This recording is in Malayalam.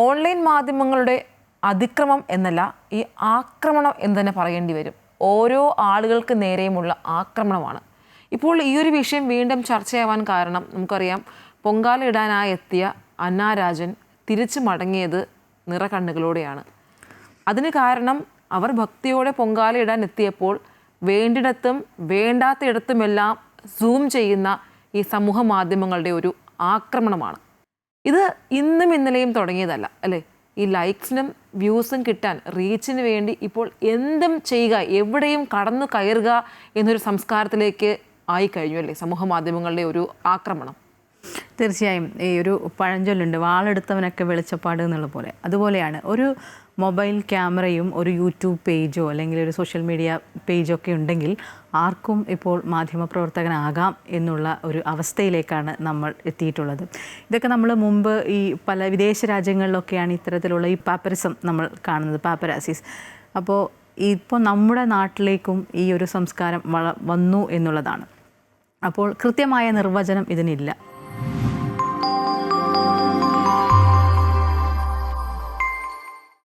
ഓൺലൈൻ മാധ്യമങ്ങളുടെ അതിക്രമം എന്നല്ല, ഈ ആക്രമണം എന്ന് തന്നെ പറയേണ്ടി വരും. ഓരോ ആളുകൾക്ക് നേരെയുമുള്ള ആക്രമണമാണ്. ഇപ്പോൾ ഈ ഒരു വിഷയം വീണ്ടും ചർച്ചയാവാൻ കാരണം നമുക്കറിയാം, പൊങ്കാല ഇടാനായി എത്തിയ അന്ന രാജൻ തിരിച്ചു മടങ്ങിയത് നിറകണ്ണുകളോടെയാണ്. അതിന് കാരണം അവർ ഭക്തിയോടെ പൊങ്കാല ഇടാൻ എത്തിയപ്പോൾ വേണ്ടിടത്തും വേണ്ടാത്തയിടത്തുമെല്ലാം സൂം ചെയ്യുന്ന ഈ സമൂഹ മാധ്യമങ്ങളുടെ ഒരു ആക്രമണമാണ്. ഇത് ഇന്നും ഇന്നലെയും തുടങ്ങിയതല്ല അല്ലേ? ഈ ലൈക്സിനും വ്യൂസും കിട്ടാൻ, റീച്ചിന് വേണ്ടി ഇപ്പോൾ എന്തും ചെയ്യുക, എവിടെയും കടന്നു കയറുക എന്നൊരു സംസ്കാരത്തിലേക്ക് ആയിക്കഴിഞ്ഞു അല്ലേ സമൂഹ മാധ്യമങ്ങളുടെ ഒരു ആക്രമണം? തീർച്ചയായും. ഈ ഒരു പഴഞ്ചൊല്ലുണ്ട്, വാളെടുത്തവനൊക്കെ വെളിച്ചപ്പാട് എന്നുള്ള പോലെ. അതുപോലെയാണ് ഒരു മൊബൈൽ ക്യാമറയും ഒരു യൂട്യൂബ് പേജോ അല്ലെങ്കിൽ ഒരു സോഷ്യൽ മീഡിയ പേജൊക്കെ ഉണ്ടെങ്കിൽ ആർക്കും ഇപ്പോൾ മാധ്യമപ്രവർത്തകനാകാം എന്നുള്ള ഒരു അവസ്ഥയിലേക്കാണ് നമ്മൾ എത്തിയിട്ടുള്ളത്. ഇതൊക്കെ നമ്മൾ മുമ്പ് ഈ പല വിദേശ രാജ്യങ്ങളിലൊക്കെയാണ് ഇത്തരത്തിലുള്ള ഈ പാപ്പറിസം നമ്മൾ കാണുന്നത്, പാപ്പരാസീസ്. അപ്പോൾ ഇപ്പോൾ നമ്മുടെ നാട്ടിലേക്കും ഈ ഒരു സംസ്കാരം വന്നു എന്നുള്ളതാണ്. അപ്പോൾ കൃത്യമായ നിർവചനം ഇതിനില്ല.